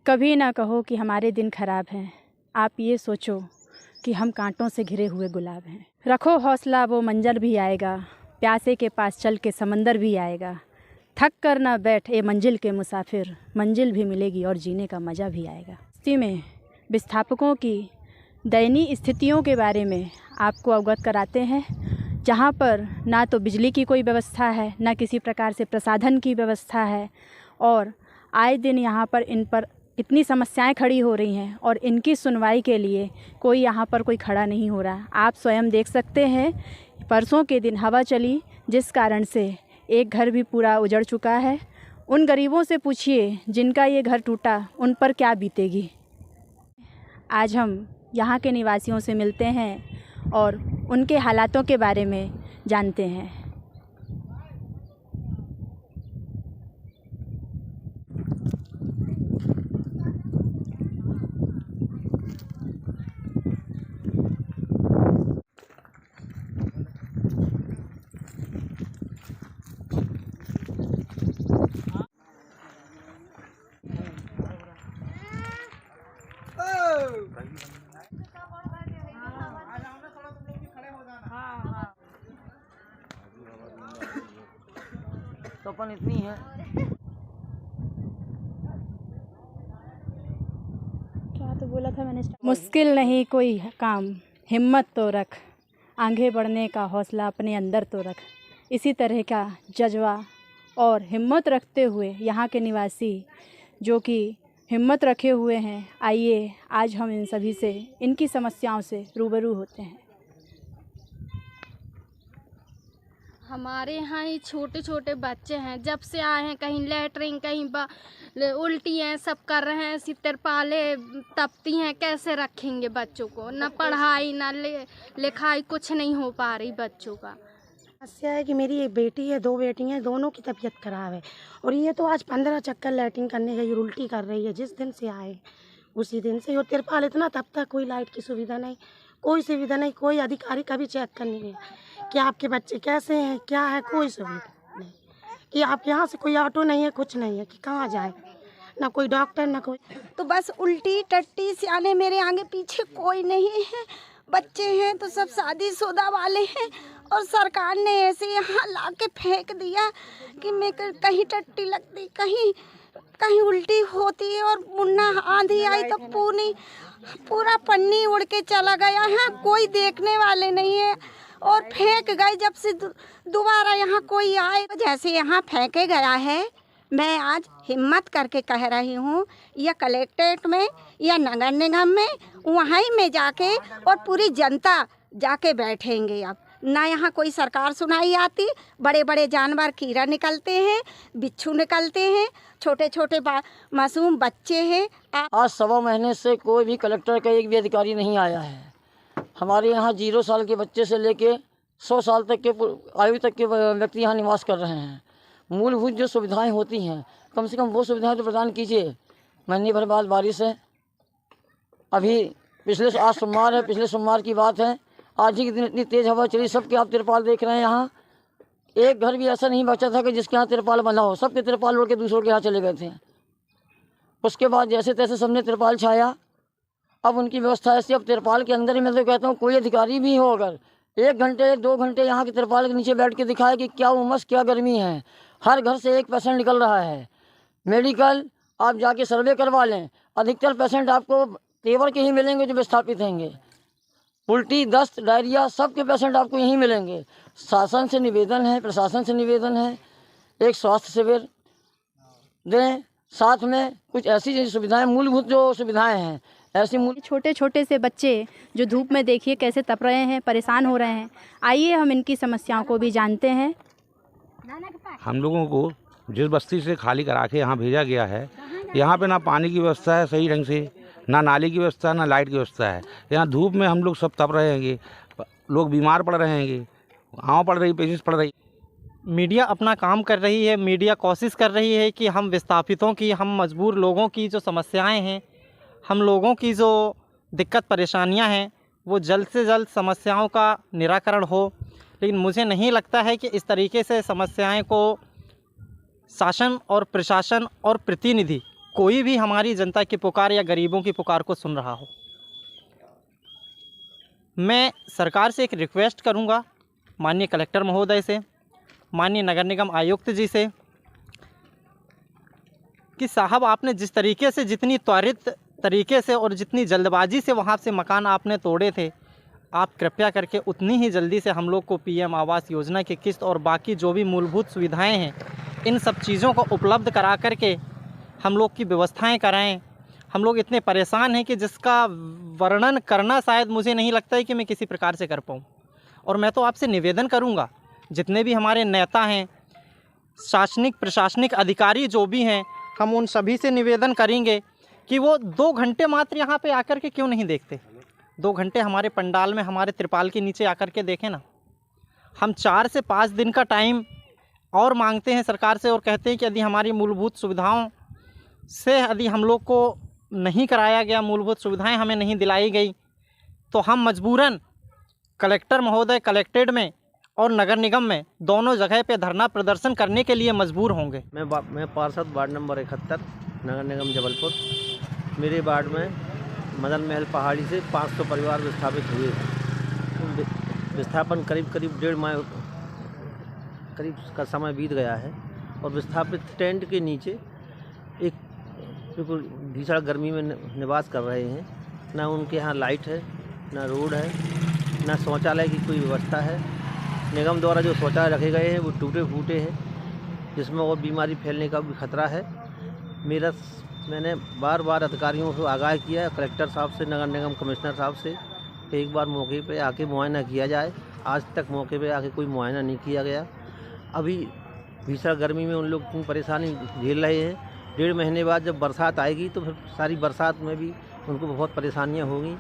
कभी ना कहो कि हमारे दिन खराब हैं, आप ये सोचो कि हम कांटों से घिरे हुए गुलाब हैं। रखो हौसला, वो मंजर भी आएगा, प्यासे के पास चल के समंदर भी आएगा। थक कर ना बैठ ए मंजिल के मुसाफिर, मंजिल भी मिलेगी और जीने का मज़ा भी आएगा। बस्ती में विस्थापकों की दयनीय स्थितियों के बारे में आपको अवगत कराते हैं, जहाँ पर ना तो बिजली की कोई व्यवस्था है, ना किसी प्रकार से प्रसाधन की व्यवस्था है, और आए दिन यहाँ पर इन पर इतनी समस्याएं खड़ी हो रही हैं और इनकी सुनवाई के लिए कोई यहाँ पर कोई खड़ा नहीं हो रहा। आप स्वयं देख सकते हैं, परसों के दिन हवा चली जिस कारण से एक घर भी पूरा उजड़ चुका है। उन गरीबों से पूछिए जिनका ये घर टूटा, उन पर क्या बीतेगी। आज हम यहाँ के निवासियों से मिलते हैं और उनके हालातों के बारे में जानते हैं। तो अपन इतनी है। क्या तो बोला था मैंने? मुश्किल नहीं कोई काम, हिम्मत तो रख, आगे बढ़ने का हौसला अपने अंदर तो रख। इसी तरह का जज्बा और हिम्मत रखते हुए यहाँ के निवासी जो कि हिम्मत रखे हुए हैं, आइए आज हम इन सभी से, इनकी समस्याओं से रूबरू होते हैं। हमारे यहाँ ही छोटे छोटे बच्चे हैं, जब से आए हैं कहीं लेटरिन कहीं उल्टी हैं, सब कर रहे हैं, तिरपाले तपती हैं, कैसे रखेंगे बच्चों को? न पढ़ाई न लिखाई कुछ नहीं हो पा रही बच्चों का। समस्या है कि मेरी एक बेटी है, 2 बेटी हैं, दोनों की तबीयत खराब है और ये तो आज 15 चक्कर लैट्रिन करने गई, उल्टी कर रही है। जिस दिन से आए उसी दिन से और तिरपाल इतना तपता, कोई लाइट की सुविधा नहीं, कोई सुविधा नहीं, कोई अधिकारी कभी चेक करने गया कि आपके बच्चे कैसे हैं, क्या है, कोई सुविधा नहीं कि आप यहाँ से कोई ऑटो नहीं है, कुछ नहीं है कि कहाँ जाए, ना कोई डॉक्टर ना कोई। तो बस उल्टी टट्टी सियाने मेरे आगे पीछे कोई नहीं है। बच्चे हैं तो सब शादीशुदा वाले हैं और सरकार ने ऐसे यहाँ ला के फेंक दिया कि मैं कहीं टट्टी लगती, कहीं उल्टी होती है और मुन्ना आंधी आई तो पूरा पन्नी उड़ के चला गया है। कोई देखने वाले नहीं है और फेंक गए। जब से दोबारा यहाँ कोई आए, जैसे यहाँ फेंके गया है, मैं आज हिम्मत करके कह रही हूँ, या कलेक्ट्रेट में या नगर निगम में, वहीं में जाके और पूरी जनता जाके बैठेंगे। अब ना यहाँ कोई सरकार सुनाई आती, बड़े बड़े जानवर कीड़ा निकलते हैं, बिच्छू निकलते हैं, छोटे छोटे मासूम बच्चे हैं। आज 1.25 महीने से कोई भी कलेक्टर का एक भी अधिकारी नहीं आया है। हमारे यहाँ 0 साल के बच्चे से लेके 100 साल तक के आयु तक के व्यक्ति यहाँ निवास कर रहे हैं। मूलभूत जो सुविधाएं होती हैं, कम से कम वो सुविधाएं तो प्रदान कीजिए। महीने भर बाद बारिश है, अभी आज सोमवार है, पिछले सोमवार की बात है, आज ही के दिन इतनी तेज़ हवा चली, सबके आप तिरपाल देख रहे हैं। यहाँ एक घर भी ऐसा नहीं बचा था कि जिसके यहाँ तिरपाल बना हो, सबके तिरपाल उड़ के दूसरों के यहाँ चले गए थे। उसके बाद जैसे तैसे सबने तिरपाल छाया। अब उनकी व्यवस्था ऐसी, अब तिरपाल के अंदर ही मैं तो कहता हूँ कोई अधिकारी भी हो, अगर 1 घंटे 2 घंटे यहाँ के तिरपाल के नीचे बैठ के दिखाए कि क्या उमस क्या गर्मी है। हर घर से एक पेशेंट निकल रहा है। मेडिकल आप जाके सर्वे करवा लें, अधिकतर पेशेंट आपको तेवर के ही मिलेंगे जो विस्थापित होंगे। उल्टी, दस्त, डायरिया सब के पेशेंट आपको यहीं मिलेंगे। शासन से निवेदन है, प्रशासन से निवेदन है, एक स्वास्थ्य शिविर दें, साथ में कुछ ऐसी सुविधाएं, मूलभूत जो सुविधाएं हैं ऐसी। छोटे छोटे से बच्चे जो धूप में देखिए कैसे तप रहे हैं, परेशान हो रहे हैं। आइए हम इनकी समस्याओं को भी जानते हैं। हम लोगों को जिस बस्ती से खाली करा के यहाँ भेजा गया है, यहाँ पे ना पानी की व्यवस्था है सही ढंग से, ना नाली की व्यवस्था, ना लाइट की व्यवस्था है। यहाँ धूप में हम लोग सब तप रहे हैं, लोग बीमार पड़ रहे हैं, आँव पड़ रही, पेचिश पड़ रही। मीडिया अपना काम कर रही है, मीडिया कोशिश कर रही है कि हम विस्थापितों की, हम मजबूर लोगों की जो समस्याएं हैं, हम लोगों की जो दिक्कत परेशानियां हैं, वो जल्द से जल्द समस्याओं का निराकरण हो। लेकिन मुझे नहीं लगता है कि इस तरीके से समस्याएं को शासन और प्रशासन और प्रतिनिधि कोई भी हमारी जनता की पुकार या गरीबों की पुकार को सुन रहा हो। मैं सरकार से एक रिक्वेस्ट करूंगा, माननीय कलेक्टर महोदय से, माननीय नगर निगम आयुक्त जी से, कि साहब आपने जिस तरीके से, जितनी त्वरित तरीके से और जितनी जल्दबाजी से वहाँ से मकान आपने तोड़े थे, आप कृपया करके उतनी ही जल्दी से हम लोग को पीएम आवास योजना की किस्त और बाकी जो भी मूलभूत सुविधाएं हैं, इन सब चीज़ों को उपलब्ध करा करके हम लोग की व्यवस्थाएं कराएं। हम लोग इतने परेशान हैं कि जिसका वर्णन करना शायद मुझे नहीं लगता है कि मैं किसी प्रकार से कर पाऊँ। और मैं तो आपसे निवेदन करूँगा, जितने भी हमारे नेता हैं, शासनिक प्रशासनिक अधिकारी जो भी हैं, हम उन सभी से निवेदन करेंगे कि वो 2 घंटे मात्र यहाँ पे आकर के क्यों नहीं देखते। 2 घंटे हमारे पंडाल में, हमारे त्रिपाल के नीचे आकर के देखें ना। हम 4 से 5 दिन का टाइम और मांगते हैं सरकार से और कहते हैं कि यदि हमारी मूलभूत सुविधाओं से यदि हम लोग को नहीं कराया गया, मूलभूत सुविधाएं हमें नहीं दिलाई गई, तो हम मजबूरन कलेक्टर महोदय कलेक्ट्रेट में और नगर निगम में दोनों जगह पे धरना प्रदर्शन करने के लिए मजबूर होंगे। मैं पार्षद वार्ड नंबर 71 नगर निगम जबलपुर। मेरे वार्ड में मदन महल पहाड़ी से 500 परिवार विस्थापित हुए हैं। विस्थापन करीब 1.5 माह करीब का समय बीत गया है और विस्थापित टेंट के नीचे एक बिल्कुल भीषण गर्मी में निवास कर रहे हैं। ना उनके यहाँ लाइट है, ना रोड है, ना शौचालय की कोई व्यवस्था है। निगम द्वारा जो शौचालय रखे गए हैं वो टूटे फूटे हैं, जिसमें और बीमारी फैलने का भी खतरा है। मैंने बार बार अधिकारियों को आगाह किया, कलेक्टर साहब से, नगर निगम कमिश्नर साहब से, कि एक बार मौके पे आके मुआयना किया जाए। आज तक मौके पे आके कोई मुआयना नहीं किया गया। अभी भीषण गर्मी में उन लोग इतनी परेशानी झेल रहे हैं। 1.5 महीने बाद जब बरसात आएगी तो फिर सारी बरसात में भी उनको बहुत परेशानियां होंगी।